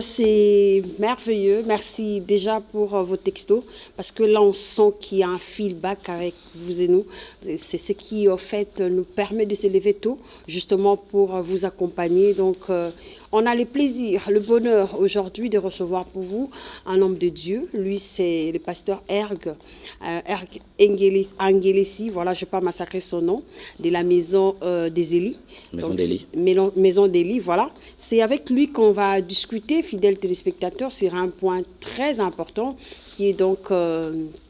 c'est merveilleux. Merci déjà pour vos textos, parce que là, on sent qu'il y a un feedback avec vous et nous. C'est ce qui, en fait, nous permet de s'élever tôt, justement pour vous accompagner. Donc, on a le plaisir, le bonheur aujourd'hui de recevoir pour vous un homme de Dieu. Lui, c'est le pasteur Erg Angelesi. Voilà, je ne vais pas massacrer son nom, de la maison des Élis. Maison d'Élie, voilà. C'est avec lui qu'on va discuter, fidèles téléspectateurs, sur un point très important qui est donc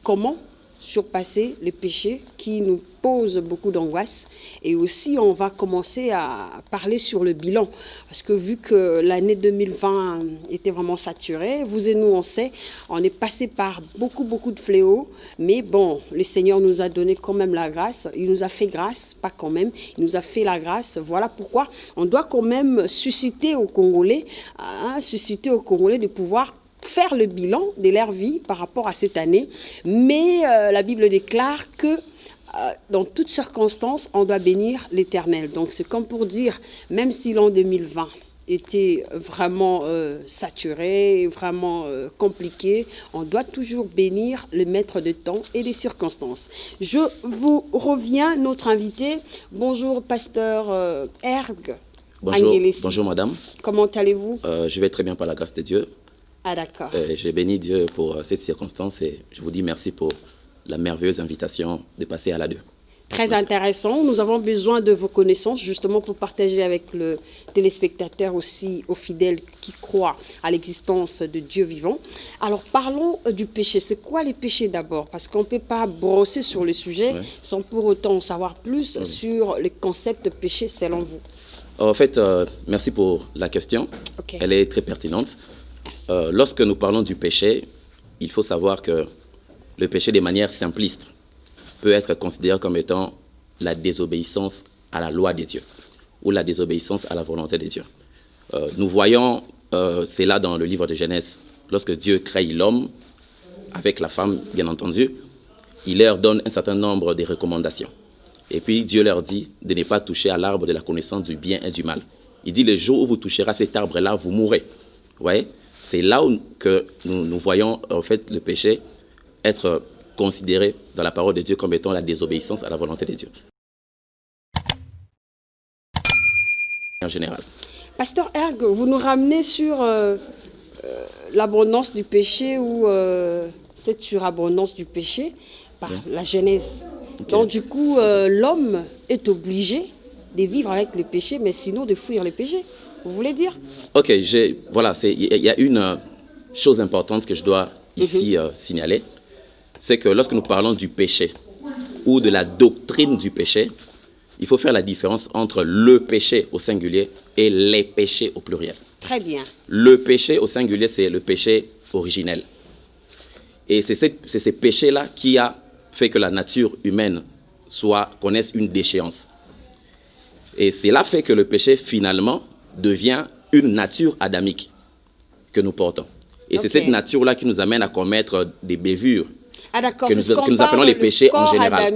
comment surpasser les péchés qui nous posent beaucoup d'angoisse. Et aussi, on va commencer à parler sur le bilan. Parce que vu que l'année 2020 était vraiment saturée, vous et nous, on sait, on est passé par beaucoup de fléaux. Mais bon, le Seigneur nous a donné quand même la grâce. Il nous a fait grâce, pas quand même, il nous a fait la grâce. Voilà pourquoi on doit quand même susciter aux Congolais de pouvoir faire le bilan de leur vie par rapport à cette année. Mais la Bible déclare que dans toutes circonstances, on doit bénir l'Éternel. Donc c'est comme pour dire, même si l'an 2020 était vraiment saturé, vraiment compliqué, on doit toujours bénir le maître de temps et les circonstances. Je vous reviens, notre invité. Bonjour, pasteur Erg. Bonjour madame. Comment allez-vous? Je vais très bien par la grâce de Dieu. Ah d'accord. Je bénis Dieu pour cette circonstance et je vous dis merci pour la merveilleuse invitation de passer à la 2. Très intéressant. Nous avons besoin de vos connaissances justement pour partager avec le téléspectateur aussi, aux fidèles qui croient à l'existence de Dieu vivant. Alors parlons du péché. C'est quoi les péchés d'abord? Parce qu'on ne peut pas brosser sur le sujet sans pour autant en savoir plus sur le concept de péché selon vous. En fait, merci pour la question. Okay. Elle est très pertinente. Lorsque nous parlons du péché, il faut savoir que le péché, de manière simpliste, peut être considéré comme étant la désobéissance à la loi de Dieu ou la désobéissance à la volonté de Dieu. Nous voyons cela dans le livre de Genèse. Lorsque Dieu crée l'homme, avec la femme, bien entendu, il leur donne un certain nombre de recommandations. Et puis Dieu leur dit de ne pas toucher à l'arbre de la connaissance du bien et du mal. Il dit, le jour où vous toucherez à cet arbre-là, vous mourrez. Vous voyez? C'est là où que nous voyons en fait le péché être considéré dans la parole de Dieu comme étant la désobéissance à la volonté de Dieu. En général. Pasteur Erg, vous nous ramenez sur l'abondance du péché ou cette surabondance du péché par la Genèse. Okay. Donc du coup, l'homme est obligé de vivre avec le péché, mais sinon de fuir le péché. Vous voulez dire? Ok, voilà, il y a une chose importante que je dois ici signaler. C'est que lorsque nous parlons du péché ou de la doctrine du péché, il faut faire la différence entre le péché au singulier et les péchés au pluriel. Très bien. Le péché au singulier, c'est le péché originel. Et c'est ces péchés-là qui a fait que la nature humaine connaisse une déchéance. Et cela fait que le péché, finalement, devient une nature adamique que nous portons. Et c'est cette nature-là qui nous amène à commettre des bévures. Ah d'accord, que nous appelons les péchés en général.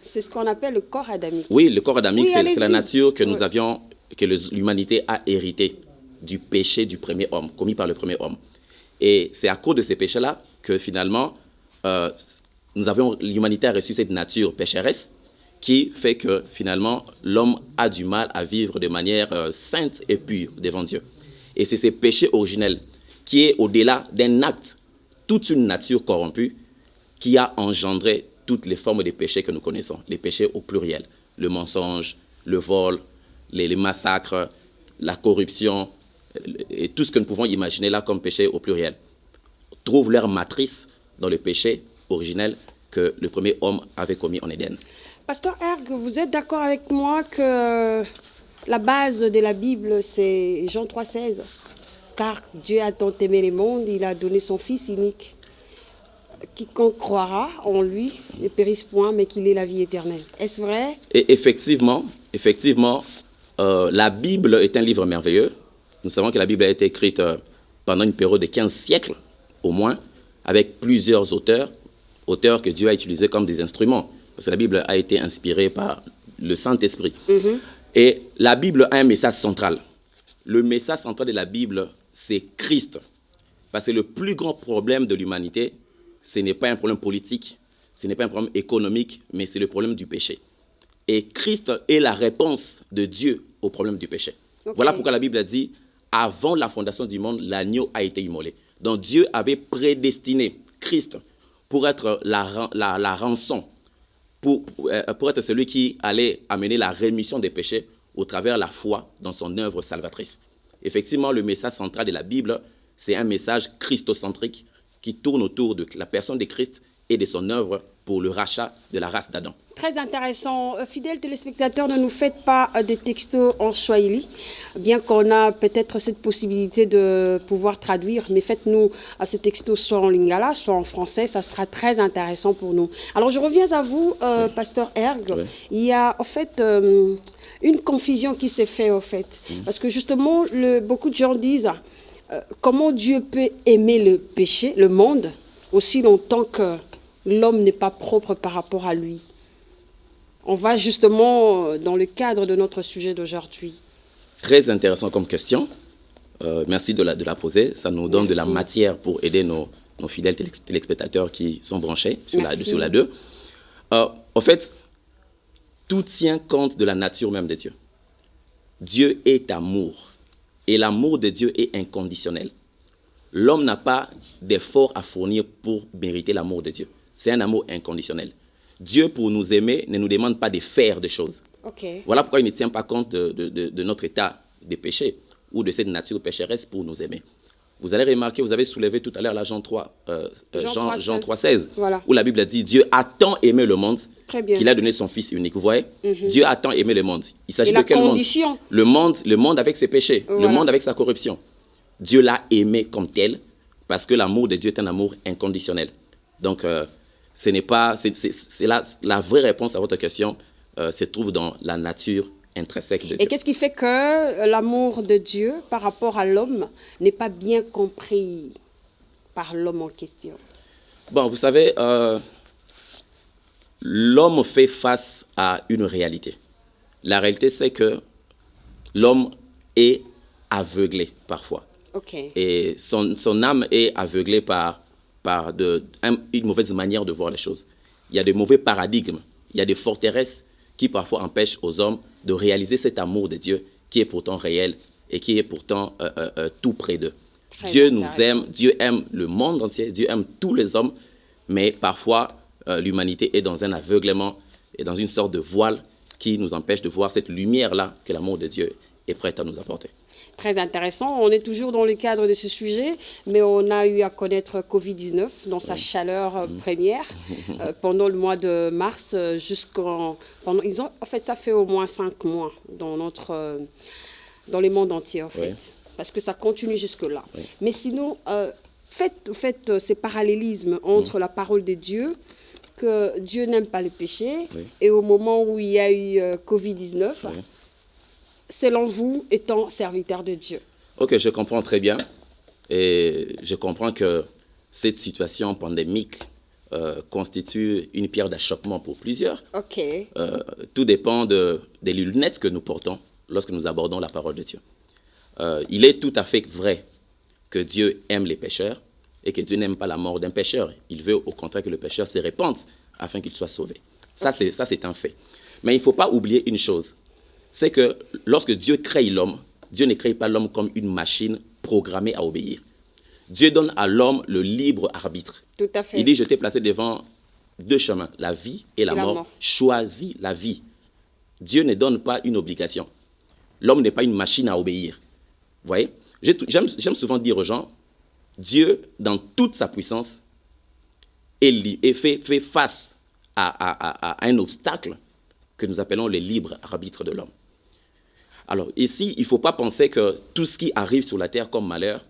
C'est ce qu'on appelle le corps adamique. Oui, le corps adamique, c'est la nature que nous avions, que l'humanité a hérité du péché du premier homme, commis par le premier homme. Et c'est à cause de ces péchés-là que finalement, l'humanité a reçu cette nature pécheresse qui fait que finalement, l'homme a du mal à vivre de manière sainte et pure devant Dieu. Et c'est ces péchés originels qui est au-delà d'un acte, toute une nature corrompue qui a engendré toutes les formes de péchés que nous connaissons, les péchés au pluriel, le mensonge, le vol, les massacres, la corruption, et tout ce que nous pouvons imaginer là comme péché au pluriel, trouvent leur matrice dans le péché originel que le premier homme avait commis en Éden. Pasteur Erg, vous êtes d'accord avec moi que la base de la Bible, c'est Jean 3,16 ? Car Dieu a tant aimé le monde, il a donné son Fils unique. Quiconque croira en lui ne périsse point, mais qu'il ait la vie éternelle. Est-ce vrai? Et effectivement, la Bible est un livre merveilleux. Nous savons que la Bible a été écrite pendant une période de 15 siècles, au moins, avec plusieurs auteurs que Dieu a utilisés comme des instruments. Parce que la Bible a été inspirée par le Saint-Esprit. Et la Bible a un message central. le message central de la Bible, c'est Christ. Parce que le plus grand problème de l'humanité, ce n'est pas un problème politique, ce n'est pas un problème économique, mais c'est le problème du péché. Et Christ est la réponse de Dieu au problème du péché. Voilà pourquoi la Bible a dit, avant la fondation du monde, l'agneau a été immolé. Donc Dieu avait prédestiné Christ pour être la rançon, pour être celui qui allait amener la rémission des péchés au travers de la foi dans son œuvre salvatrice. Effectivement, le message central de la Bible, c'est un message christocentrique qui tourne autour de la personne de Christ et de son œuvre pour le rachat de la race d'Adam. Très intéressant. Fidèles téléspectateurs, ne nous faites pas des textos en swahili, bien qu'on a peut-être cette possibilité de pouvoir traduire, mais faites-nous ces textos soit en lingala, soit en français, ça sera très intéressant pour nous. Alors je reviens à vous, Pasteur Erg. Oui. Il y a en fait une confusion qui s'est faite, en fait, parce que justement, beaucoup de gens disent comment Dieu peut aimer le péché, le monde, aussi longtemps que l'homme n'est pas propre par rapport à lui. On va justement dans le cadre de notre sujet d'aujourd'hui. Très intéressant comme question. Merci de la poser. Ça nous donne de la matière pour aider nos fidèles téléspectateurs qui sont branchés sur la 2. En fait, tout tient compte de la nature même de Dieu. Dieu est amour. Et l'amour de Dieu est inconditionnel. L'homme n'a pas d'effort à fournir pour mériter l'amour de Dieu. C'est un amour inconditionnel. Dieu, pour nous aimer, ne nous demande pas de faire des choses. Voilà pourquoi il ne tient pas compte de notre état de péché ou de cette nature pécheresse pour nous aimer. Vous allez remarquer, vous avez soulevé tout à l'heure la Jean 3,16, voilà, où la Bible a dit « Dieu a tant aimé le monde qu'il a donné son Fils unique ». Vous voyez, Dieu a tant aimé le monde. Il s'agit de quel monde? Le monde avec ses péchés, le monde avec sa corruption. Dieu l'a aimé comme tel parce que l'amour de Dieu est un amour inconditionnel. Donc, ce n'est pas, c'est la vraie réponse à votre question se trouve dans la nature intrinsèque de Dieu. Et qu'est-ce qui fait que l'amour de Dieu par rapport à l'homme n'est pas bien compris par l'homme en question? Bon, vous savez, l'homme fait face à une réalité. La réalité, c'est que l'homme est aveuglé parfois. Et son âme est aveuglée par une mauvaise manière de voir les choses. Il y a de mauvais paradigmes, il y a des forteresses qui parfois empêchent aux hommes de réaliser cet amour de Dieu qui est pourtant réel et qui est pourtant tout près d'eux. Dieu nous aime, Dieu aime le monde entier, Dieu aime tous les hommes, mais parfois l'humanité est dans un aveuglement et dans une sorte de voile qui nous empêche de voir cette lumière-là que l'amour de Dieu est prêt à nous apporter. Très intéressant. On est toujours dans le cadre de ce sujet, mais on a eu à connaître Covid-19 dans sa chaleur première pendant le mois de mars jusqu'en... En fait, ça fait au moins 5 mois dans le monde entier, en fait, parce que ça continue jusque-là. Mais sinon, faites ces parallélismes entre la parole de Dieu, que Dieu n'aime pas le péché, et au moment où il y a eu Covid-19, selon vous, étant serviteur de Dieu. Ok, je comprends très bien. Et je comprends que cette situation pandémique constitue une pierre d'achoppement pour plusieurs. Tout dépend des lunettes que nous portons lorsque nous abordons la parole de Dieu. Il est tout à fait vrai que Dieu aime les pécheurs et que Dieu n'aime pas la mort d'un pécheur. Il veut au contraire que le pécheur se répande afin qu'il soit sauvé. Ça, c'est un fait. Mais il ne faut pas oublier une chose. C'est que lorsque Dieu crée l'homme, Dieu ne crée pas l'homme comme une machine programmée à obéir. Dieu donne à l'homme le libre arbitre. Tout à fait. Il dit, je t'ai placé devant 2 chemins, la vie et la mort. Choisis la vie. Dieu ne donne pas une obligation. L'homme n'est pas une machine à obéir. Vous voyez? J'aime souvent dire aux gens, Dieu, dans toute sa puissance, fait face à un obstacle que nous appelons le libre arbitre de l'homme. Alors ici, il ne faut pas penser que tout ce qui arrive sur la terre comme malheur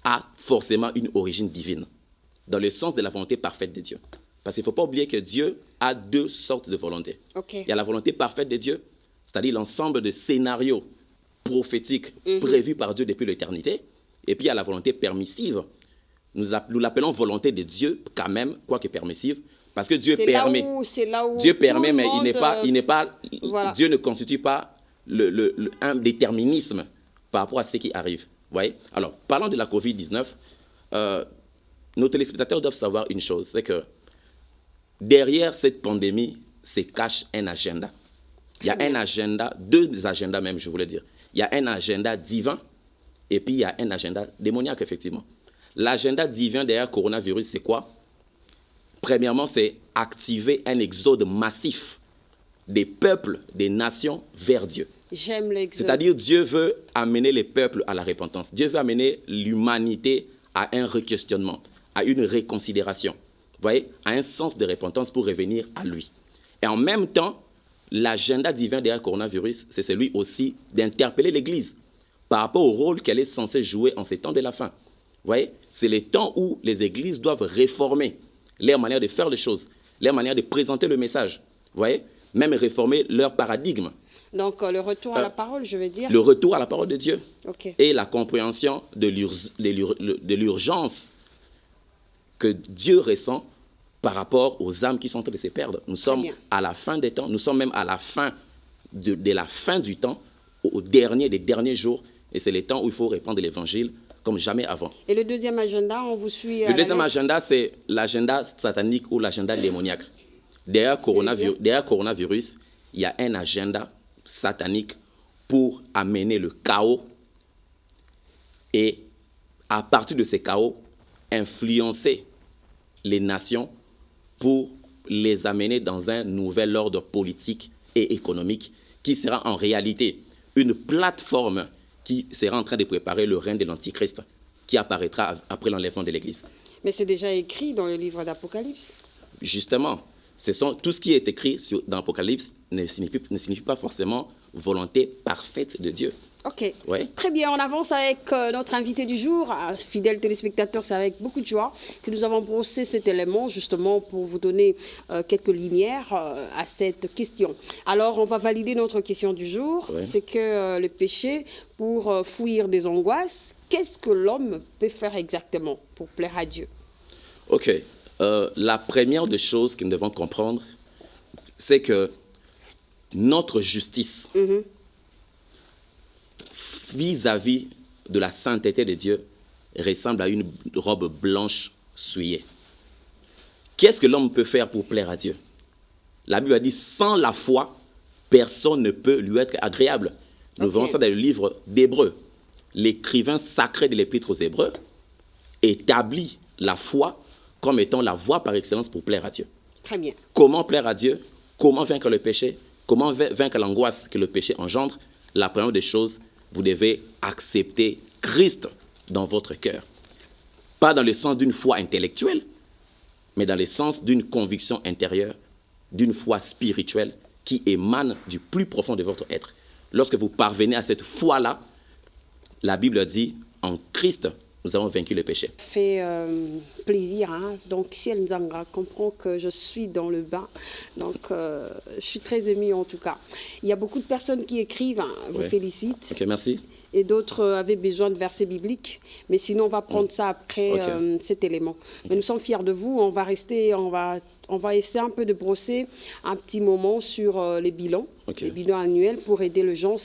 a forcément une origine divine, dans le sens de la volonté parfaite de Dieu. Parce qu'il ne faut pas oublier que Dieu a 2 sortes de volontés. Il y a la volonté parfaite de Dieu, c'est-à-dire l'ensemble de scénarios prophétiques prévus par Dieu depuis l'éternité, et puis il y a la volonté permissive. Nous l'appelons volonté de Dieu quand même, quoique permissive, parce que Dieu permet. Dieu permet, mais il n'est pas voilà. Dieu ne constitue pas un déterminisme par rapport à ce qui arrive. Vous voyez? Alors, parlant de la COVID-19, nos téléspectateurs doivent savoir une chose, c'est que derrière cette pandémie se cache un agenda. Il y a un agenda, deux agendas même, je voulais dire. Il y a un agenda divin et puis il y a un agenda démoniaque, effectivement. L'agenda divin derrière le coronavirus, c'est quoi? Premièrement, c'est activer un exode massif des peuples, des nations vers Dieu. J'aime l'exode. C'est-à-dire Dieu veut amener les peuples à la repentance. Dieu veut amener l'humanité à un re-questionnement, à une réconsidération. Vous voyez? À un sens de repentance pour revenir à lui. Et en même temps, l'agenda divin derrière le coronavirus, c'est celui aussi d'interpeller l'Église par rapport au rôle qu'elle est censée jouer en ces temps de la fin. Vous voyez? C'est les temps où les églises doivent réformer leur manière de faire les choses, leur manière de présenter le message. Vous voyez? Même réformer leur paradigme. Donc, le retour à la parole, je veux dire. Le retour à la parole de Dieu. Okay. Et la compréhension de l'urgence que Dieu ressent par rapport aux âmes qui sont en train de se perdre. Nous sommes à la fin des temps, nous sommes même à la fin de la fin du temps, au dernier des derniers jours. Et c'est les temps où il faut répandre l'évangile comme jamais avant. Et le deuxième agenda, on vous suit Le deuxième agenda, c'est l'agenda satanique ou l'agenda démoniaque. Derrière coronavirus, il y a un agenda satanique pour amener le chaos et, à partir de ce chaos, influencer les nations pour les amener dans un nouvel ordre politique et économique qui sera en réalité une plateforme qui sera en train de préparer le règne de l'Antichrist qui apparaîtra après l'enlèvement de l'Église. Mais c'est déjà écrit dans le livre d'Apocalypse. Justement, tout ce qui est écrit dans l'Apocalypse ne signifie pas forcément volonté parfaite de Dieu. Ok, ouais. Très bien, on avance avec notre invité du jour. Fidèles téléspectateurs, c'est avec beaucoup de joie que nous avons brossé cet élément justement pour vous donner quelques lumières à cette question. Alors, on va valider notre question du jour. Ouais. C'est que le péché, pour fuir des angoisses, qu'est-ce que l'homme peut faire exactement pour plaire à Dieu? Ok, la première des choses que nous devons comprendre, c'est que notre justice vis-à-vis de la sainteté de Dieu ressemble à une robe blanche souillée. Qu'est-ce que l'homme peut faire pour plaire à Dieu? La Bible a dit, sans la foi, personne ne peut lui être agréable. Nous verrons ça dans le livre d'Hébreux. L'écrivain sacré de l'Épître aux Hébreux établit la foi comme étant la voie par excellence pour plaire à Dieu. Très bien. Comment plaire à Dieu? Comment vaincre le péché? Comment vaincre l'angoisse que le péché engendre? La première des choses, vous devez accepter Christ dans votre cœur. Pas dans le sens d'une foi intellectuelle, mais dans le sens d'une conviction intérieure, d'une foi spirituelle qui émane du plus profond de votre être. Lorsque vous parvenez à cette foi-là, la Bible dit, en Christ, nous avons vaincu le péché. Fait plaisir. Hein? Donc, si elle Nzanga comprend que je suis dans le bain, donc je suis très émue en tout cas. Il y a beaucoup de personnes qui écrivent, hein, vous félicite. Ok, merci. Et d'autres avaient besoin de versets bibliques. Mais sinon, on va prendre ça après cet élément. Mais nous sommes fiers de vous. On va rester, on va essayer un peu de brosser un petit moment sur les bilans annuels pour aider les gens.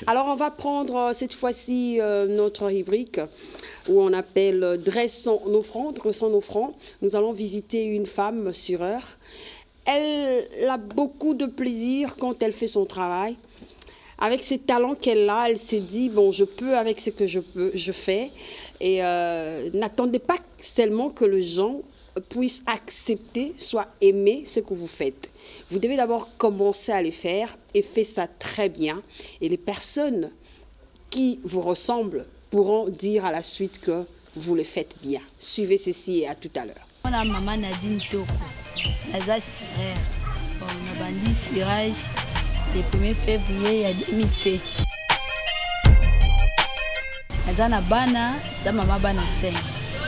Alors, on va prendre cette fois-ci notre rubrique où on appelle « Dressons nos fronts ». Nous allons visiter une femme sur heure. Elle a beaucoup de plaisir quand elle fait son travail. Avec ses talents qu'elle a, elle s'est dit, bon, je peux avec ce que je fais. Et n'attendez pas seulement que les gens puissent accepter, soit aimer ce que vous faites. Vous devez d'abord commencer à le faire et faites ça très bien. Et les personnes qui vous ressemblent pourront dire à la suite que vous le faites bien. Suivez ceci et à tout à l'heure. Maman Nadine Toko, Naza Sirère, on a bandi Sirage le 1er février 2007. Naza na bana, za mama bana 5.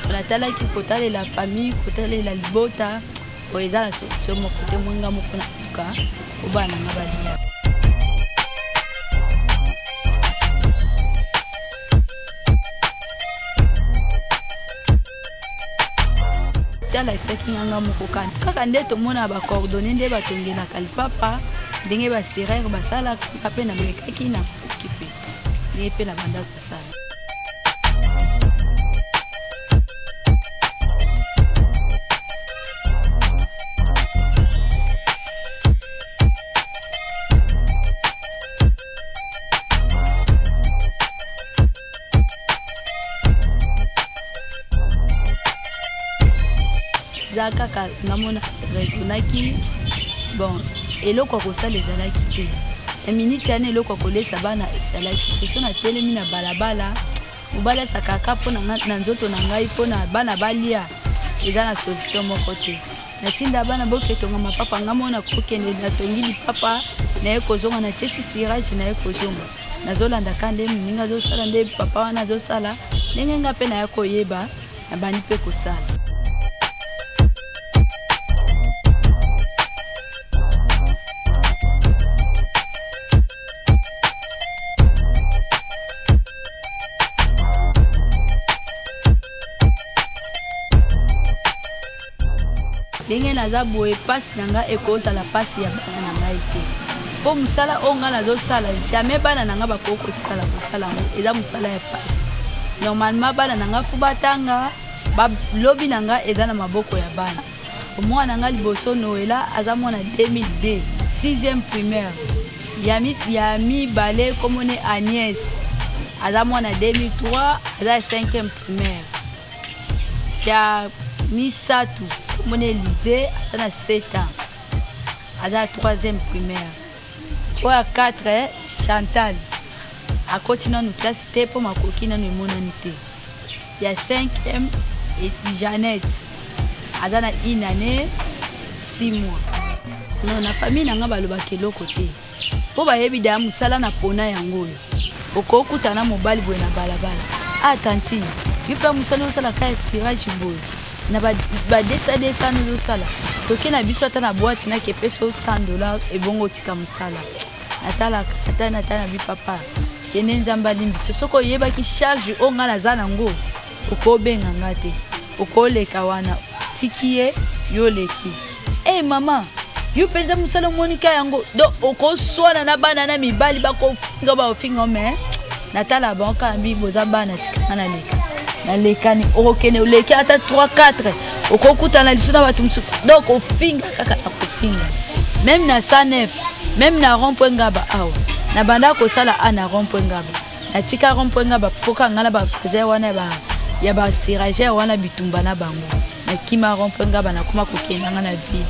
On a tala ki kotale la famille, kotale la libota, on eza la solution mo kote mwenga mo kuna tuka, o bana ngabalia. La seki nganga mokokani kaka nde tomona ba coordonner nde batongela kalipapa ndenge ba serreur basala kape na mekaki na okipe ne pe na banda kusala kaka namona rezonaki bon eloko kosala ezalaki te na minute yana eloko kolesa bana ezalaki te so na telemi na balabala mobalasa kaka mpo na nzoto na ngai mpo na bana balia eza na solution moko te natinda bana boketonga mapapa nga mona kokende natongi lipapa naye kozonga na tiesi sirage naye kozonga nazolandaka nde mininga azosala nde papa wana azosala ndenge nga mpe naye koyeba na bandi mpe kosala. Ndenge naza boye pasi na nga ekozala pasi ya bana na ngai te mpo mosala oyo nga nazosala jamais bana na nga bakoki kotikala kosala ngo eza mosala ya pasi normalement bana na nga fu batanga balobi na nga eza na maboko ya bana omwana na nga liboso Noela aza mwana 2002 6e primaire ya mibale komone Agnès aza mwana 2003 aza 5e primaire ya misatu mon Élysée à 7 ans, à la 3e primaire. Pour à 4, Chantal, à continuer nous classe pour ma coquine et mon anité. Il y a 5e et Jeannette, à la 1 année, 6 mois. Non, la famille n'a pas le bac de côté. Pour ba yebida musala na pona yango. Okokutana mobali boye na balabala. Ah tanti, yupa musala osala ka sirage boye. Na ba desa nous sala toke na biso ata na boîte na kepeso $100 et bongo tika musala atala na bi papa kene nzamba limbiso soko yeba ki charge onga na za nango okobenga ngate okoleka wana tikiye yoleki mama yo penza musala monika yango do okoswana na bana na mibali bakofinga ba ofinga me natala banka mbi boza bana tika na leka na lekani okene oleki ata 3-4 okokutana lisona batu musu donc ofinga kaka akofinga même na 109 même na rond-point ngaba awa na banda kosala na rond-point ngaba na tika rond-point ngaba poka ngala ba faisait wana ya ba sirageur wana bitumba na bango na kima rond-point ngaba na kuma kokena na ville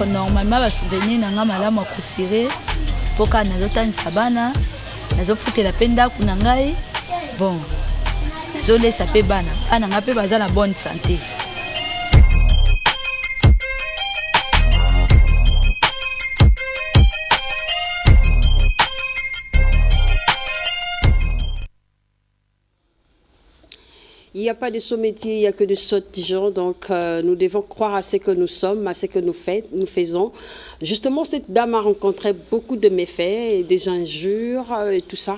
normalement ba souvenir na nga malamu akusire poka na zotanisa bana nazofutela pe ndako na ngai bon nazolesa pe bana nga pe baza na bonne santé. Il n'y a pas de sot métier, il n'y a que de sottes gens. Donc, nous devons croire à ce que nous sommes, à ce que nous faisons. Justement, cette dame a rencontré beaucoup de méfaits, des injures et tout ça.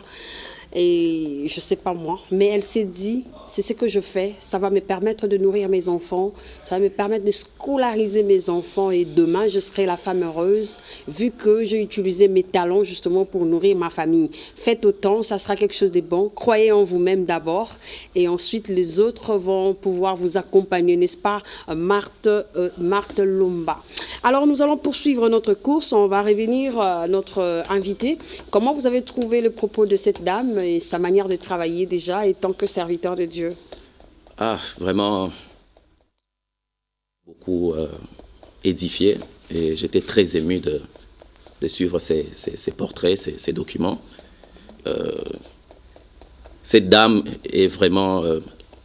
Et je ne sais pas moi, mais elle s'est dit, c'est ce que je fais, ça va me permettre de nourrir mes enfants, ça va me permettre de scolariser mes enfants et demain, je serai la femme heureuse vu que j'ai utilisé mes talents justement pour nourrir ma famille. Faites autant, ça sera quelque chose de bon. Croyez en vous-même d'abord et ensuite les autres vont pouvoir vous accompagner, n'est-ce pas, Marthe Lomba. Alors, nous allons poursuivre notre course. On va revenir à notre invité. Comment vous avez trouvé le propos de cette dame et sa manière de travailler déjà en tant que serviteur de Dieu? Ah, vraiment beaucoup édifié et j'étais très ému de suivre ces portraits, ces documents. Cette dame est vraiment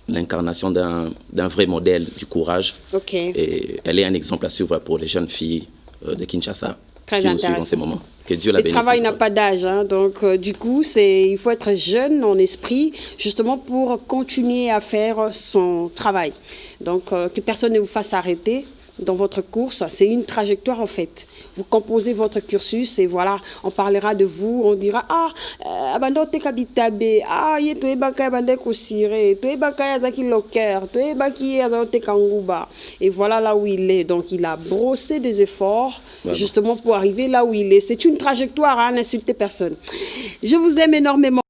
l'incarnation d'un vrai modèle du courage. Et elle est un exemple à suivre pour les jeunes filles de Kinshasa qui nous suivent en ces moments. Que Dieu la bénisse. Le travail n'a pas d'âge, hein, donc du coup, il faut être jeune en esprit, justement pour continuer à faire son travail. Donc, que personne ne vous fasse arrêter dans votre course, c'est une trajectoire en fait. Vous composez votre cursus et voilà, on parlera de vous, on dira abando te kabitabe, ye to ebaka abande kosire, to ebaka yazaki loker, to ebaki yazaki kanguba. Et voilà là où il est. Donc il a brossé des efforts justement pour arriver là où il est. C'est une trajectoire, hein, n'insultez personne. Je vous aime énormément.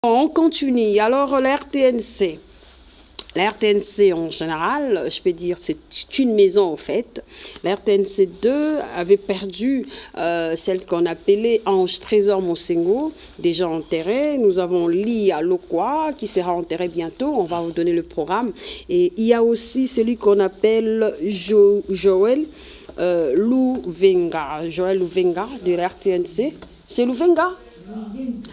On continue. Alors, la RTNC. La RTNC en général, je peux dire, c'est une maison en fait. La RTNC 2 avait perdu celle qu'on appelait Ange Trésor Mosengo, déjà enterrée. Nous avons Li Alokwa qui sera enterré bientôt. On va vous donner le programme. Et il y a aussi celui qu'on appelle Joël Louvenga. Joël Louvenga de la RTNC. C'est Louvenga?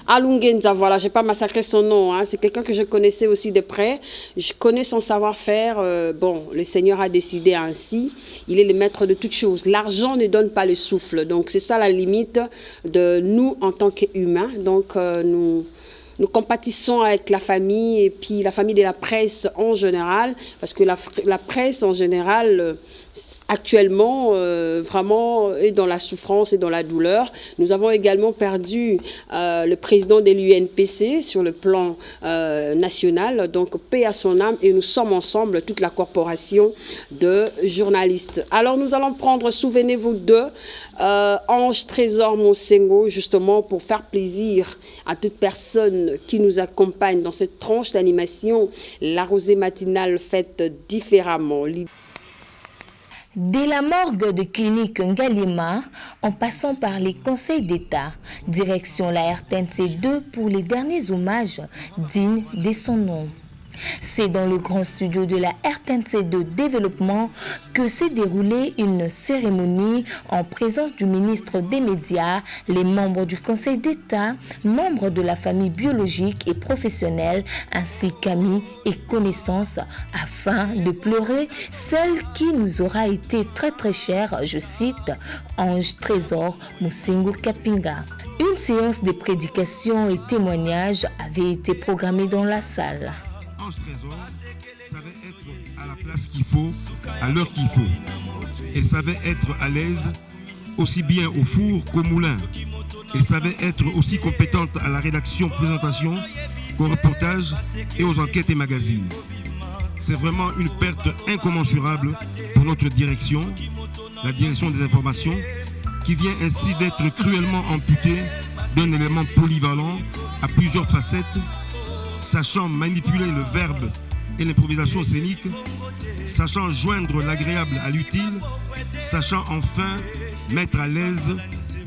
Ah, Lungenza, voilà, j'ai pas massacré son nom, hein. C'est quelqu'un que je connaissais aussi de près. Je connais son savoir-faire. Bon, le Seigneur a décidé ainsi. Il est le maître de toutes choses. L'argent ne donne pas le souffle. Donc, c'est ça la limite de nous en tant qu'humains. Donc, nous compatissons avec la famille et puis la famille de la presse en général, parce que la presse en général, actuellement, vraiment est dans la souffrance et dans la douleur. Nous avons également perdu le président de l'UNPC sur le plan national, donc paix à son âme, et nous sommes ensemble, toute la corporation de journalistes. Alors nous allons prendre, souvenez-vous de Ange Trésor Mosengo, justement pour faire plaisir à toute personne qui nous accompagne dans cette tranche d'animation, la rosée matinale faite différemment. Dès la morgue de clinique Ngalima, en passant par les conseils d'État, direction la RTNC 2 pour les derniers hommages dignes de son nom. C'est dans le grand studio de la RTNC 2 Développement que s'est déroulée une cérémonie en présence du ministre des Médias, les membres du Conseil d'État, membres de la famille biologique et professionnelle, ainsi qu'amis et connaissances, afin de pleurer celle qui nous aura été très très chère, je cite, Ange Trésor Mosengo Kapinga. Une séance de prédication et témoignages avait été programmée dans la salle. Ange Trésor savait être à la place qu'il faut, à l'heure qu'il faut. Elle savait être à l'aise aussi bien au four qu'au moulin. Elle savait être aussi compétente à la rédaction, présentation, qu'au reportage et aux enquêtes et magazines. C'est vraiment une perte incommensurable pour notre direction, la direction des informations, qui vient ainsi d'être cruellement amputée d'un élément polyvalent à plusieurs facettes, sachant manipuler le verbe et l'improvisation scénique, sachant joindre l'agréable à l'utile, sachant enfin mettre à l'aise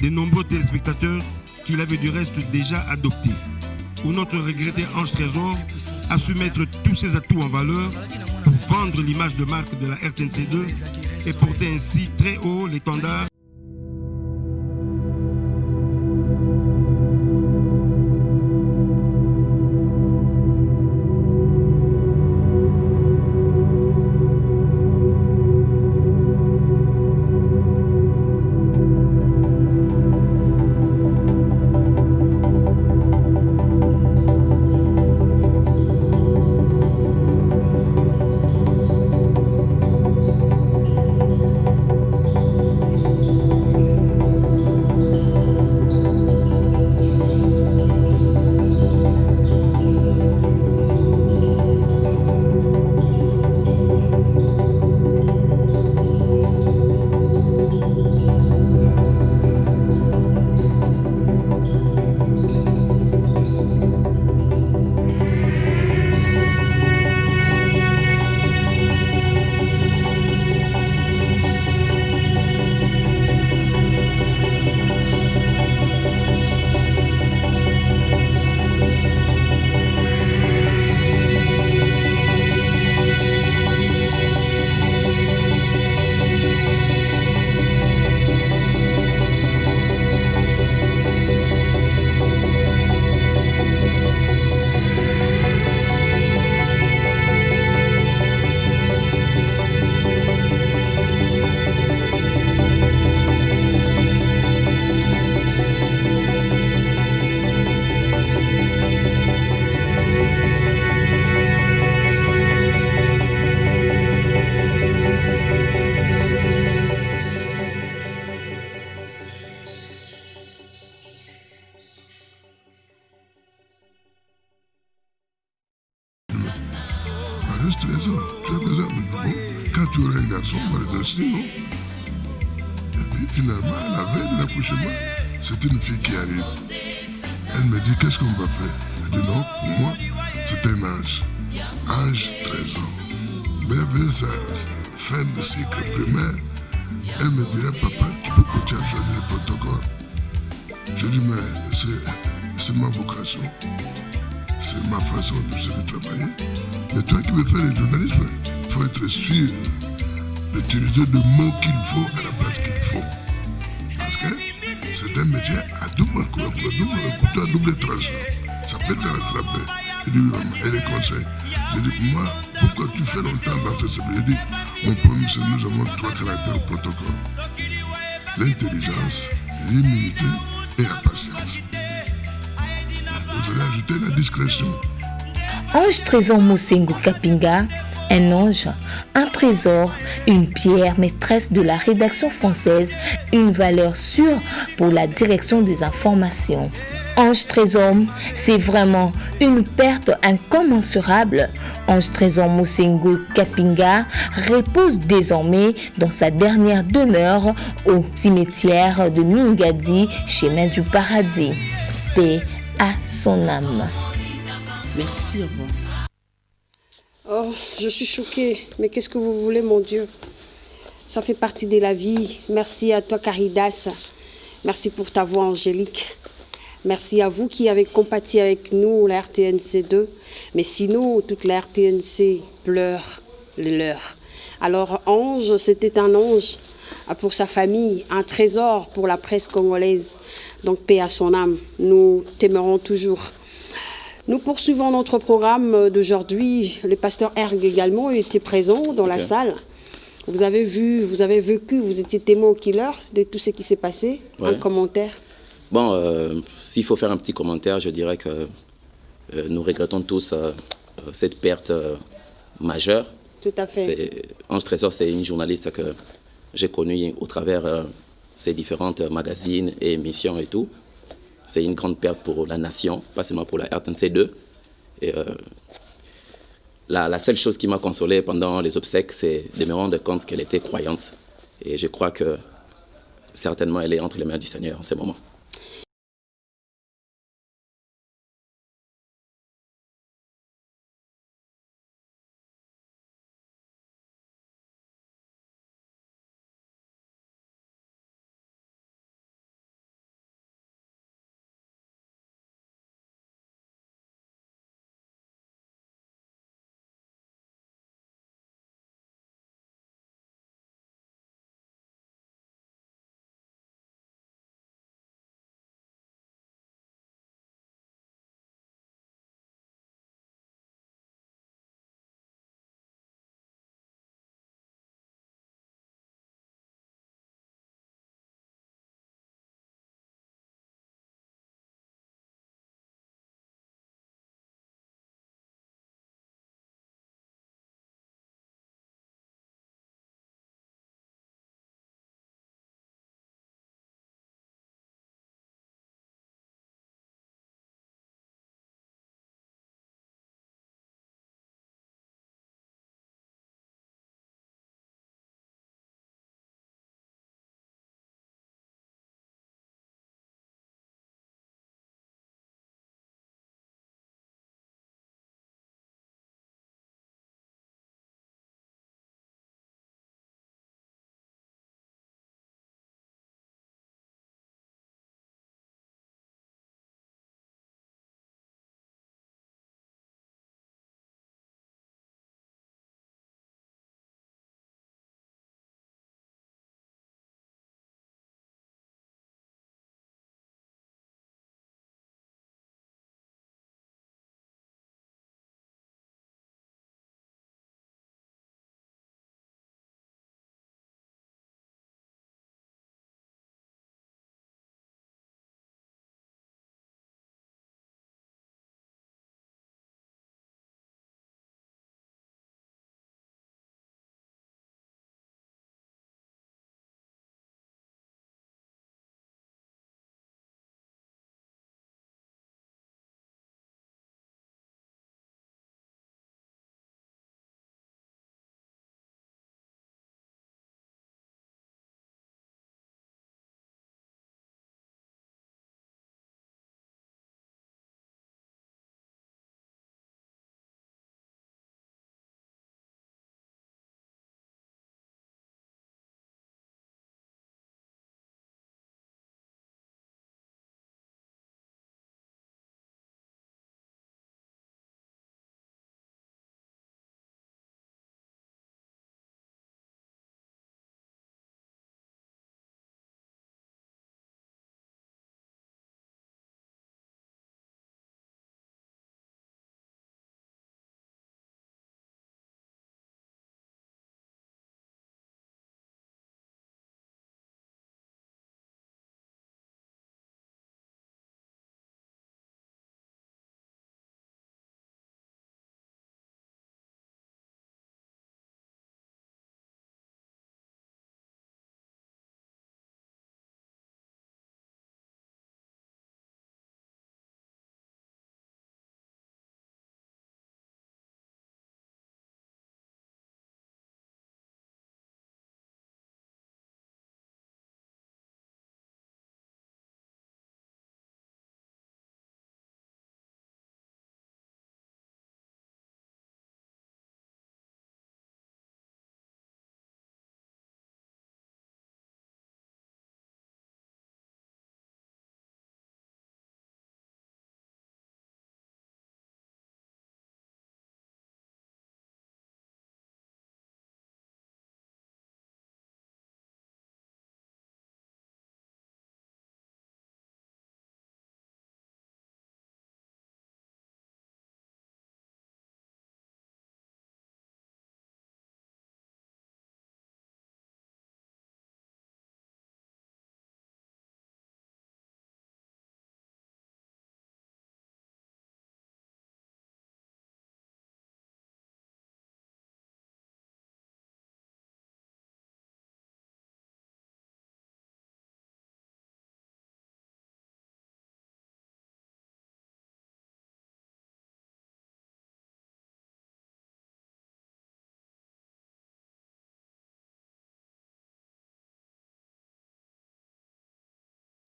de nombreux téléspectateurs qu'il avait du reste déjà adoptés. Où notre regretté Ange Trésor a su mettre tous ses atouts en valeur pour vendre l'image de marque de la RTNC2 et porter ainsi très haut l'étendard. Ange Trésor, tu as besoin de quand tu auras un garçon, on va le donner, non? Et puis finalement, la veille de l'accouchement, c'est une fille qui arrive. Elle me dit, qu'est-ce qu'on va faire? Je dis non, pour moi, c'est un âge 13 ans. Mais vers sa fin de cycle primaire, elle me dirait, papa, tu peux continuer à faire le protocole. Je dis, mais c'est ma vocation, c'est ma façon de travailler. Mais toi qui veux faire le journalisme, il faut être sûr d'utiliser le mot qu'il faut à la place qu'il faut. Parce que c'est un métier à double tranchant. Ça peut te rattraper. Je dis, et les conseils. Je dis, moi, pourquoi tu fais longtemps dans ce service? Je dis, mon problème, c'est que nous avons 3 caractères au protocole. L'intelligence, l'humilité et la patience. Vous allez ajouter la discrétion. Ange Trésor Mosengo Kapinga, un ange, un trésor, une pierre maîtresse de la rédaction française, une valeur sûre pour la direction des informations. Ange Trésor, c'est vraiment une perte incommensurable. Ange Trésor Mosengo Kapinga repose désormais dans sa dernière demeure au cimetière de Mingadi, chemin du paradis. Paix à son âme. Merci, au revoir. Oh, je suis choquée. Mais qu'est-ce que vous voulez, mon Dieu? Ça fait partie de la vie. Merci à toi, Caridas. Merci pour ta voix angélique. Merci à vous qui avez compati avec nous, la RTNC2. Mais sinon, toute la RTNC pleure les leurs. Alors, Ange, c'était un ange pour sa famille, un trésor pour la presse congolaise. Donc, paix à son âme. Nous t'aimerons toujours. Nous poursuivons notre programme d'aujourd'hui. Le pasteur Erg également était présent dans la salle. Vous avez vu, vous avez vécu, vous étiez témoin au killer de tout ce qui s'est passé. Un commentaire? Bon, s'il faut faire un petit commentaire, je dirais que nous regrettons tous cette perte majeure. Tout à fait. Ange Trésor, c'est une journaliste que j'ai connue au travers ses différentes magazines et émissions et tout. C'est une grande perte pour la nation, pas seulement pour la RTNC2. Et la seule chose qui m'a consolé pendant les obsèques, c'est de me rendre compte qu'elle était croyante. Et je crois que certainement elle est entre les mains du Seigneur en ce moment.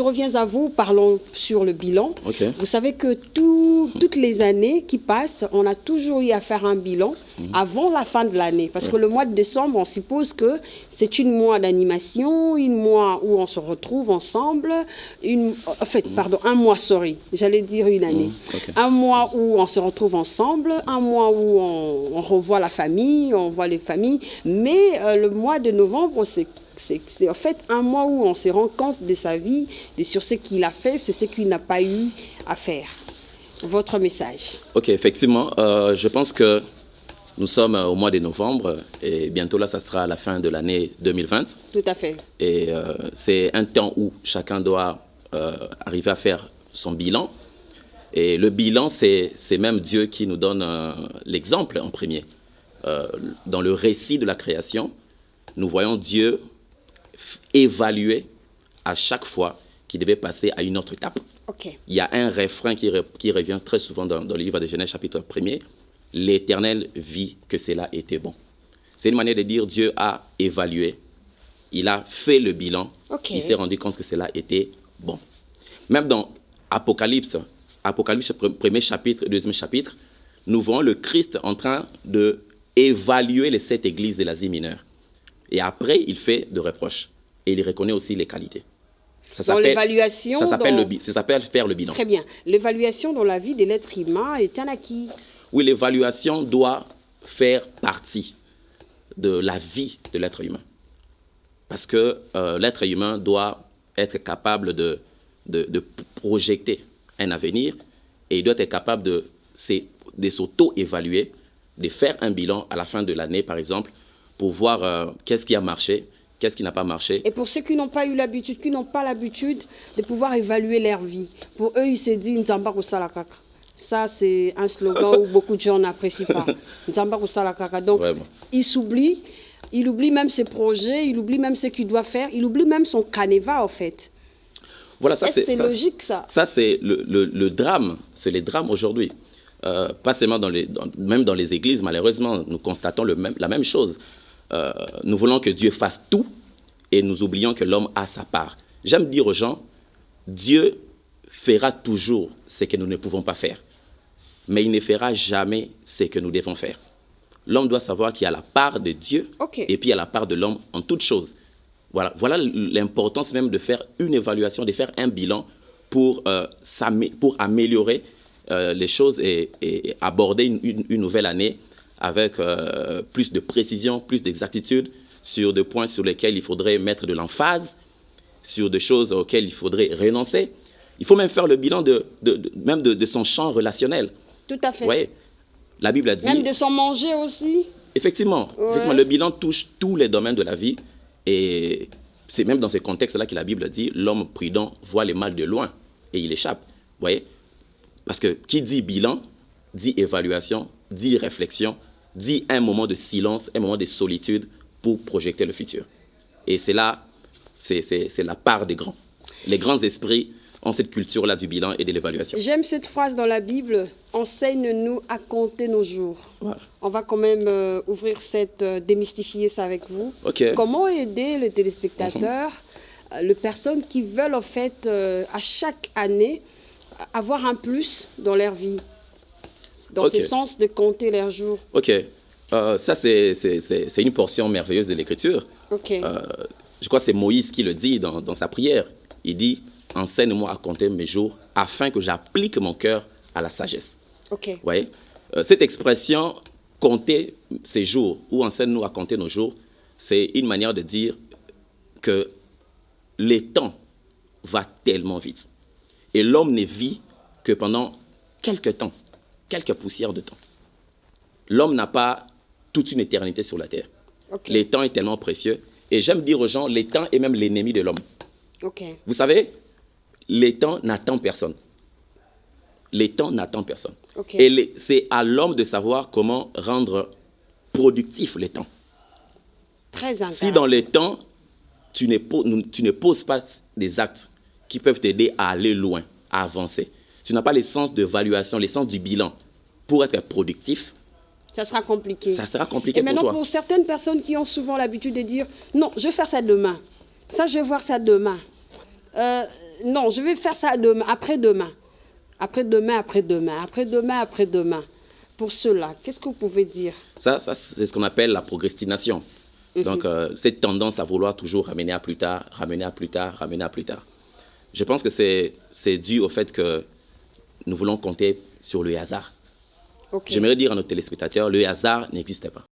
Je reviens à vous, parlons sur le bilan. Vous savez que toutes les années qui passent, on a toujours eu à faire un bilan avant la fin de l'année. Parce que le mois de décembre, on suppose que c'est une mois d'animation, une mois où on se retrouve ensemble, un mois, j'allais dire une année. Un mois où on se retrouve ensemble, un mois où on revoit la famille, on voit les familles. Mais le mois de novembre, c'est en fait un mois où on se rend compte de sa vie, et sur ce qu'il a fait, c'est ce qu'il n'a pas eu à faire. Votre message. Ok, effectivement, je pense que nous sommes au mois de novembre et bientôt là, ça sera la fin de l'année 2020. Tout à fait. Et c'est un temps où chacun doit arriver à faire son bilan. Et le bilan, c'est même Dieu qui nous donne l'exemple en premier. Dans le récit de la création, nous voyons Dieu évaluer à chaque fois qu'il devait passer à une autre étape. Il y a un refrain qui revient très souvent dans le livre de Genèse chapitre 1er. L'Éternel vit que cela était bon. C'est une manière de dire Dieu a évalué, il a fait le bilan, il s'est rendu compte que cela était bon. Même dans Apocalypse, premier chapitre, deuxième chapitre, nous voyons le Christ en train d'évaluer les 7 églises de l'Asie mineure. Et après, il fait de reproches. Et il reconnaît aussi les qualités. Ça s'appelle faire le bilan. Très bien. L'évaluation dans la vie de l'être humain est un acquis. Oui, l'évaluation doit faire partie de la vie de l'être humain. Parce que l'être humain doit être capable de projeter un avenir et il doit être capable de s'auto-évaluer, de faire un bilan à la fin de l'année, par exemple, pour voir qu'est-ce qui a marché, qu'est-ce qui n'a pas marché. Et pour ceux qui n'ont pas eu l'habitude, qui n'ont pas l'habitude de pouvoir évaluer leur vie, pour eux, ils se disent « Nzamba kusala kaka ». Ça, c'est un slogan où beaucoup de gens n'apprécient pas. Nzamba kusala kaka. Donc, il s'oublie, il oublie même ses projets, il oublie même ce qu'il doit faire, il oublie même son canevas, en fait. Voilà, ça c'est logique, ça. Ça, c'est le drame. C'est les drames aujourd'hui. Pas seulement même dans les églises, malheureusement, nous constatons la même chose. Nous voulons que Dieu fasse tout et nous oublions que l'homme a sa part. J'aime dire aux gens, Dieu fera toujours ce que nous ne pouvons pas faire, mais il ne fera jamais ce que nous devons faire. L'homme doit savoir qu'il y a la part de Dieu et puis il y a la part de l'homme en toutes choses. Voilà l'importance même de faire une évaluation, de faire un bilan pour améliorer les choses et aborder une nouvelle année avec plus de précision, plus d'exactitude sur des points sur lesquels il faudrait mettre de l'emphase, sur des choses auxquelles il faudrait renoncer. Il faut même faire le bilan de son champ relationnel. Tout à fait. Ouais. La Bible a dit... Même de son manger aussi. Effectivement. Le bilan touche tous les domaines de la vie. Et c'est même dans ce contexte-là que la Bible dit « L'homme prudent voit les mal de loin et il échappe ». Vous voyez? Parce que qui dit bilan, dit évaluation, dit réflexion, dit un moment de silence, un moment de solitude pour projeter le futur. Et c'est là, c'est la part des grands. Les grands esprits ont cette culture-là du bilan et de l'évaluation. J'aime cette phrase dans la Bible, « Enseigne-nous à compter nos jours ». Voilà. On va quand même démystifier ça avec vous. Comment aider les téléspectateurs, les personnes qui veulent en fait, à chaque année, avoir un plus dans leur vie, dans ce sens de compter leurs jours. Ça c'est une portion merveilleuse de l'Écriture. Je crois que c'est Moïse qui le dit dans sa prière. Il dit « Enseigne-moi à compter mes jours afin que j'applique mon cœur à la sagesse ». Voyez, cette expression « compter ses jours » ou « enseigne-nous à compter nos jours », c'est une manière de dire que le temps va tellement vite. Et l'homme ne vit que pendant quelques temps, quelques poussières de temps. L'homme n'a pas toute une éternité sur la terre. Le temps est tellement précieux. Et j'aime dire aux gens, le temps est même l'ennemi de l'homme. Vous savez, le temps n'attend personne. Le temps n'attend personne. Et c'est à l'homme de savoir comment rendre productif le temps. Très intéressant. Si dans le temps, tu ne poses pas des actes qui peuvent t'aider à aller loin, à avancer. Tu n'as pas le sens de l'évaluation, le sens du bilan pour être productif. Ça sera compliqué. Ça sera compliqué pour toi. Et maintenant, pour certaines personnes qui ont souvent l'habitude de dire « Non, je vais faire ça demain. Ça, je vais voir ça demain. Non, je vais faire ça demain, après-demain. Après-demain, après-demain, après-demain, après-demain. Pour cela, qu'est-ce que vous pouvez dire? Ça c'est ce qu'on appelle la procrastination. Donc, cette tendance à vouloir toujours ramener à plus tard, ramener à plus tard, ramener à plus tard. Je pense que c'est dû au fait que nous voulons compter sur le hasard. J'aimerais dire à nos téléspectateurs, le hasard n'existe pas.